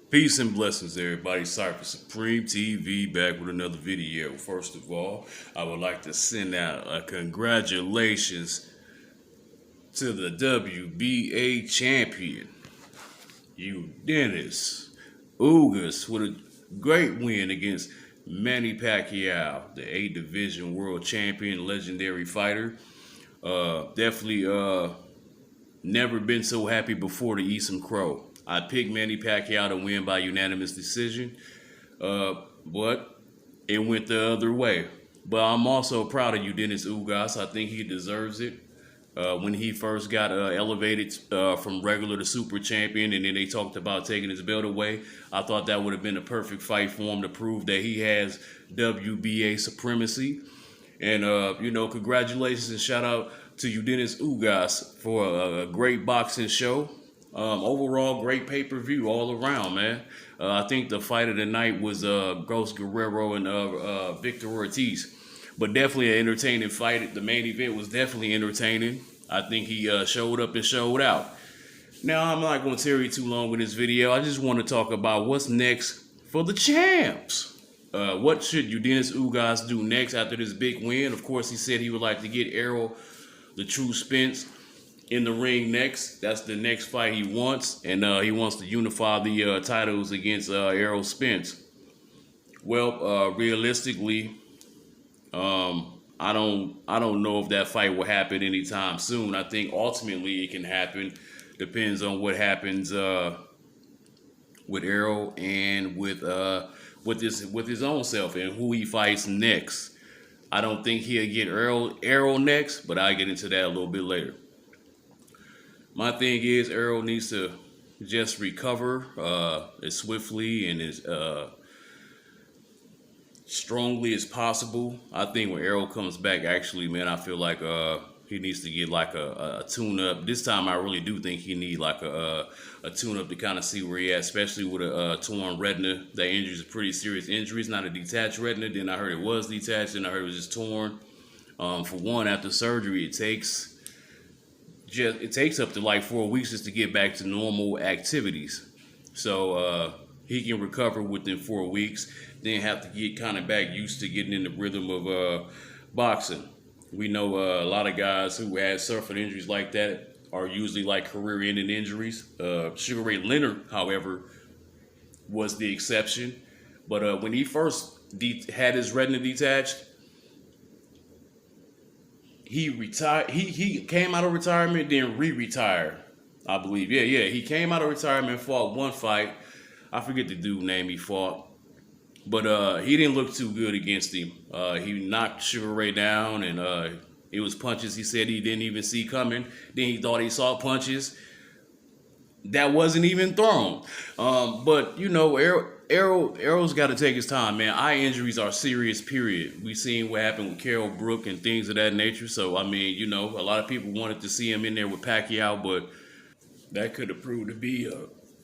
Peace and blessings, everybody. Cypher Supreme TV back with another video. First of all, I would like to send out a congratulations to the WBA champion, Dennis Ugas, with a great win against Manny Pacquiao, the A Division World Champion, legendary fighter. Definitely never been so happy before to eat some crow. I picked Manny Pacquiao to win by unanimous decision, but it went the other way. But I'm also proud of you, Dennis Ugas. I think he deserves it. When he first got elevated from regular to super champion, and then they talked about taking his belt away, I thought that would have been a perfect fight for him to prove that he has WBA supremacy. And, congratulations and shout out to you, Dennis Ugas, for a great boxing show. Overall, great pay-per-view all around, man. I think the fight of the night was Ghost Guerrero and Victor Ortiz. But definitely an entertaining fight. The main event was definitely entertaining. I think he showed up and showed out. Now, I'm not going to tarry too long with this video. I just want to talk about what's next for the champs. What should Dennis Ugas do next after this big win? Of course, he said he would like to get Errol, the True Spence, in the ring next. That's the next fight he wants, and he wants to unify the titles against Errol Spence. Well, realistically, I don't know if that fight will happen anytime soon. I think ultimately it can happen. Depends on what happens with Errol and with his own self and who he fights next. I don't think he'll get Errol next, but I'll get into that a little bit later. My thing is Errol needs to just recover as swiftly and as strongly as possible. I think when Errol comes back, actually, man, I feel like he needs to get like a tune-up. This time I really do think he need like a tune-up to kind of see where he at, especially with a torn retina. That injury is a pretty serious injury. It's not a detached retina. Then I heard it was detached, and I heard it was just torn. For one, after surgery, it takes up to like 4 weeks just to get back to normal activities. So he can recover within 4 weeks, then have to get kind of back used to getting in the rhythm of boxing. We know a lot of guys who had suffered injuries like that are usually like career-ending injuries. Sugar Ray Leonard, however, was the exception. But when he first had his retina detached, he retired. He came out of retirement, then re-retired, I believe. Yeah. He came out of retirement, fought one fight. I forget the dude name he fought. But he didn't look too good against him. He knocked Sugar Ray down, and it was punches he said he didn't even see coming. Then he thought he saw punches that wasn't even thrown. But you know, Errol's got to take his time, man. Eye injuries are serious. Period. We seen what happened with Carol Brook and things of that nature. So I mean, you know, a lot of people wanted to see him in there with Pacquiao, but that could have proved to be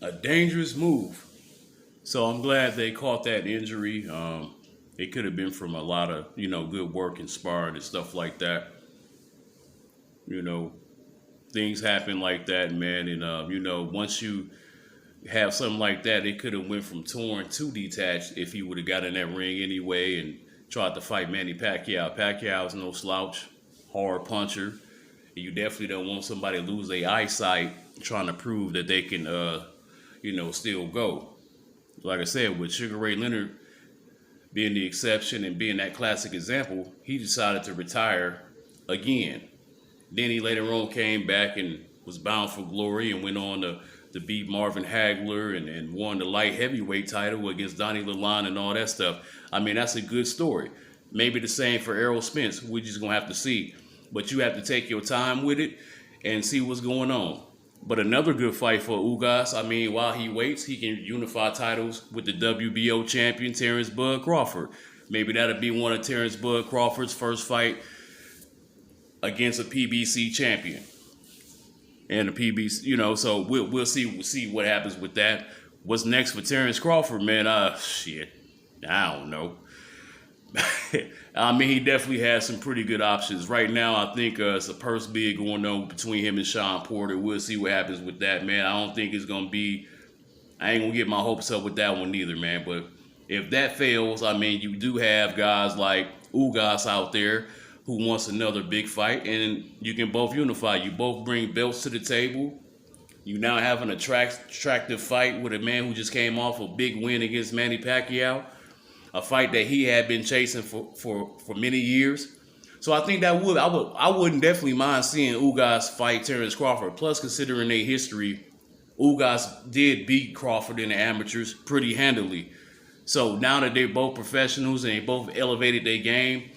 a dangerous move. So I'm glad they caught that injury. It could have been from a lot of, good work and sparring and stuff like that. You know, things happen like that, man. And, once you have something like that, it could have went from torn to detached if he would have got in that ring anyway and tried to fight Manny Pacquiao. Pacquiao's no slouch, hard puncher. And you definitely don't want somebody to lose their eyesight trying to prove that they can, still go. Like I said, with Sugar Ray Leonard being the exception and being that classic example, he decided to retire again. Then he later on came back and was bound for glory and went on to beat Marvin Hagler and won the light heavyweight title against Donnie Lalonde and all that stuff. I mean, that's a good story. Maybe the same for Errol Spence. We're just going to have to see. But you have to take your time with it and see what's going on. But another good fight for Ugas. I mean, while he waits, he can unify titles with the WBO champion, Terrence Bud Crawford. Maybe that'll be one of Terrence Bud Crawford's first fight against a PBC champion. And a PBC, so we'll see what happens with that. What's next for Terrence Crawford, man? I don't know. I mean, he definitely has some pretty good options. Right now, I think it's a purse bid going on between him and Sean Porter. We'll see what happens with that, man. I don't think it's going to be I ain't gonna get my hopes up with that one either, man. But if that fails, I mean, you do have guys like Ugas out there who wants another big fight, and you can both unify. You both bring belts to the table. You now have an attractive fight with a man who just came off a big win against Manny Pacquiao, a fight that he had been chasing for many years. So I think I wouldn't definitely mind seeing Ugas fight Terrence Crawford. Plus, considering their history, Ugas did beat Crawford in the amateurs pretty handily. So now that they're both professionals and they both elevated their game,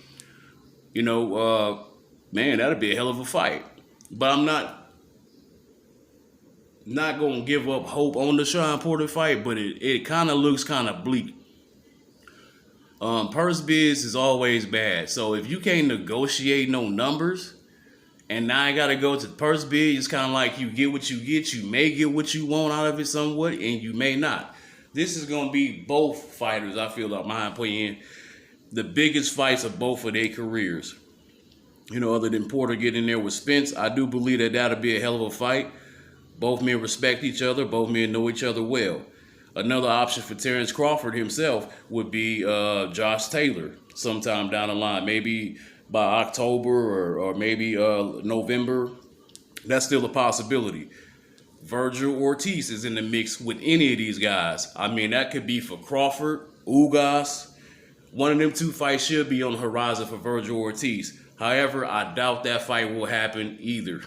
man, that'd be a hell of a fight. But I'm not gonna give up hope on the Shawn Porter fight, but it kind of looks kind of bleak. Purse bids is always bad. So if you can't negotiate no numbers, and now I gotta go to the purse bid, it's kind of like you get what you get. You may get what you want out of it somewhat, and you may not. This is gonna be both fighters, I feel like, my opinion, the biggest fights of both of their careers. Other than Porter getting there with Spence, I do believe that that'll be a hell of a fight. Both men respect each other. Both men know each other well. Another option for Terrence Crawford himself would be Josh Taylor sometime down the line, maybe by October or maybe November. That's still a possibility. Virgil Ortiz is in the mix with any of these guys. I mean, that could be for Crawford, Ugas. One of them two fights should be on the horizon for Virgil Ortiz. However, I doubt that fight will happen either.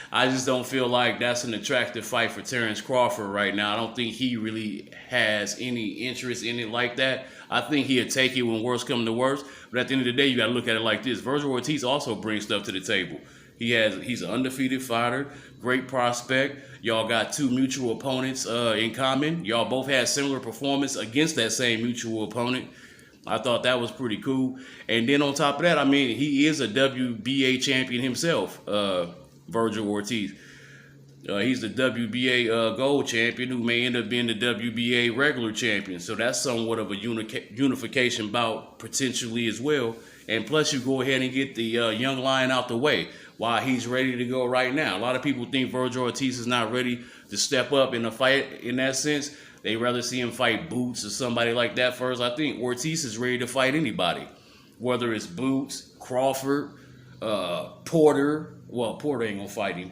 I just don't feel like that's an attractive fight for Terrence Crawford right now. I don't think he really has any interest in it like that. I think he'll take it when worst come to worst. But at the end of the day, you got to look at it like this. Virgil Ortiz also brings stuff to the table. He's an undefeated fighter, great prospect. Y'all got two mutual opponents in common. Y'all both had similar performance against that same mutual opponent. I thought that was pretty cool. And then on top of that, I mean, he is a WBA champion himself, Virgil Ortiz. He's the WBA gold champion who may end up being the WBA regular champion. So that's somewhat of a unification bout potentially as well. And plus you go ahead and get the young lion out the way while he's ready to go right now. A lot of people think Virgil Ortiz is not ready to step up in a fight in that sense. They rather see him fight Boots or somebody like that first. I think Ortiz is ready to fight anybody. Whether it's Boots, Crawford, Porter. Well, Porter ain't gonna fight him.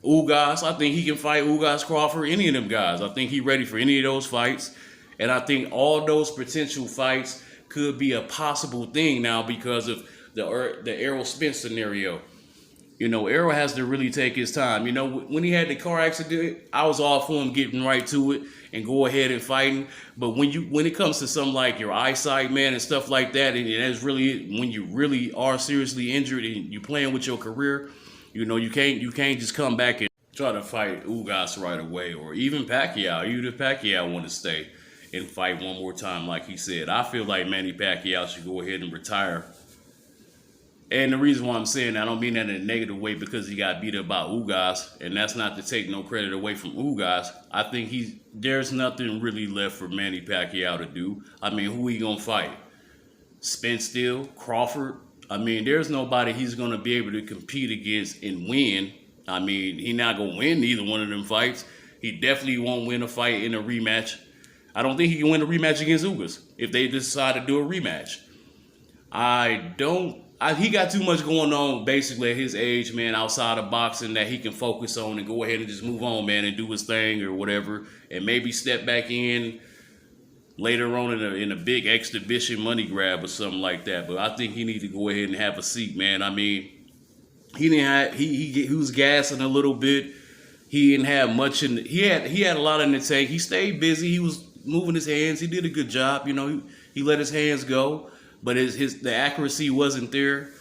Ugas, I think he can fight Ugas, Crawford, any of them guys. I think he's ready for any of those fights. And I think all those potential fights could be a possible thing now because of the Errol Spence scenario. Errol has to really take his time. When he had the car accident, I was all for him getting right to it and go ahead and fighting. But when it comes to something like your eyesight, man, and stuff like that, and that's really when you really are seriously injured and you playing with your career, you can't just come back and try to fight Ugas right away, or even Pacquiao. Even if Pacquiao want to stay and fight one more time, like he said, I feel like Manny Pacquiao should go ahead and retire. And the reason why I'm saying that, I don't mean that in a negative way because he got beat up by Ugas, and that's not to take no credit away from Ugas. I think there's nothing really left for Manny Pacquiao to do. I mean, who he gonna fight? Spence still? Crawford? I mean, there's nobody he's gonna be able to compete against and win. I mean, he not gonna win either one of them fights. He definitely won't win a fight in a rematch. I don't think he can win a rematch against Ugas if they decide to do a rematch. He got too much going on basically at his age, man, outside of boxing that he can focus on and go ahead and just move on, man, and do his thing or whatever, and maybe step back in later on in a big exhibition money grab or something like that. But I think he needs to go ahead and have a seat, man. I mean, he was gassing a little bit. He didn't have much he had a lot in the tank. He stayed busy. He was moving his hands. He did a good job. He let his hands go. But the accuracy wasn't there.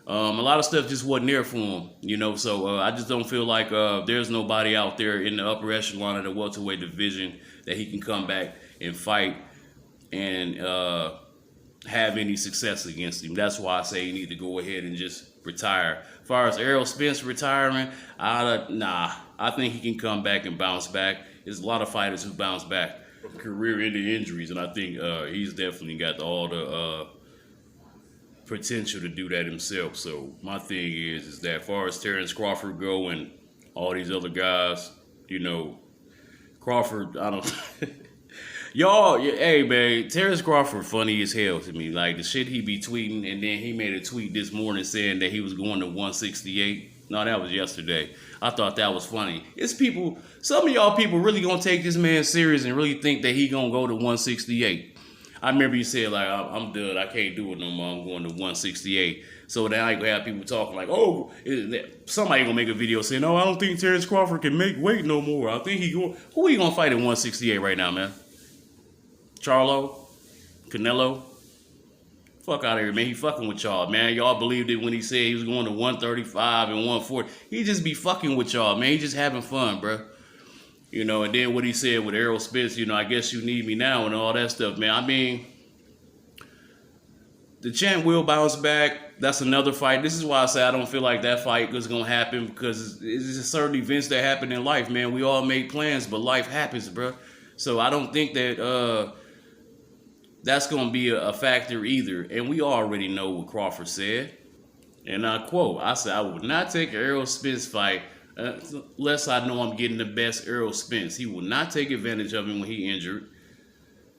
A lot of stuff just wasn't there for him, So I just don't feel like there's nobody out there in the upper echelon of the welterweight division that he can come back and fight and have any success against him. That's why I say he need to go ahead and just retire. As far as Errol Spence retiring, I think he can come back and bounce back. There's a lot of fighters who bounce back from career-ending injuries, and I think he's definitely got all the potential to do that himself. So my thing is that as far as Terrence Crawford go and all these other guys, Crawford, I don't. Y'all, hey man, Terrence Crawford funny as hell to me. Like the shit he be tweeting, and then he made a tweet this morning saying that he was going to 168. No, that was yesterday. I thought that was funny. It's people, some of y'all people really gonna take this man serious and really think that he gonna go to 168. I remember you said like, I'm done, I can't do it no more, I'm going to 168. So then I gonna have people talking like, oh, somebody gonna make a video saying, no, I don't think Terrence Crawford can make weight no more. I think who he gonna fight at 168 right now, man? Charlo? Canelo? Fuck out of here, man. He fucking with y'all, man. Y'all believed it when he said he was going to 135 and 140. He just be fucking with y'all, man. He just having fun, bro. You know, and then what he said with Errol Spence, you know, I guess you need me now and all that stuff, man. I mean, the champ will bounce back. That's another fight. This is why I say I don't feel like that fight is going to happen, because it's just certain events that happen in life, man. We all make plans, but life happens, bro. So I don't think that that's going to be a factor either. And we already know what Crawford said. And I quote, I said, I would not take an Errol Spence fight unless I know I'm getting the best Errol Spence. He will not take advantage of him when he injured.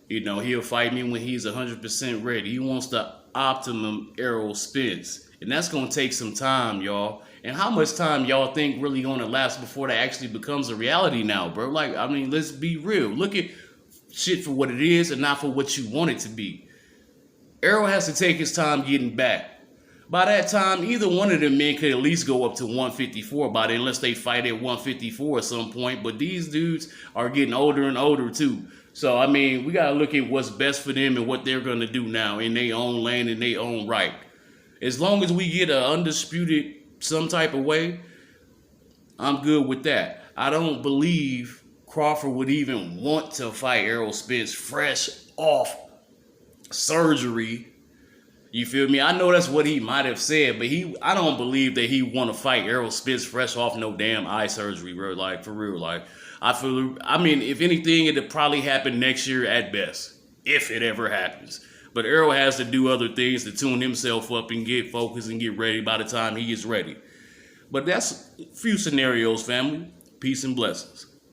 You know, he'll fight me when he's 100% ready. He wants the optimum Errol Spence. And that's going to take some time, y'all. And how much time y'all think really going to last before that actually becomes a reality now, bro? Like, I mean, let's be real. Look at shit for what it is and not for what you want it to be. Errol has to take his time getting back. By that time, either one of them men could at least go up to 154 by then, unless they fight at 154 at some point. But these dudes are getting older and older too. So, I mean, we got to look at what's best for them and what they're going to do now in their own lane, in their own right. As long as we get an undisputed some type of way, I'm good with that. I don't believe Crawford would even want to fight Errol Spence fresh off surgery. You feel me? I know that's what he might have said, but I don't believe that he want to fight Errol Spence fresh off no damn eye surgery, bro. Like, for real. Like, I mean, if anything, it'll probably happen next year at best, if it ever happens. But Errol has to do other things to tune himself up and get focused and get ready by the time he gets ready. But that's a few scenarios, family. Peace and blessings.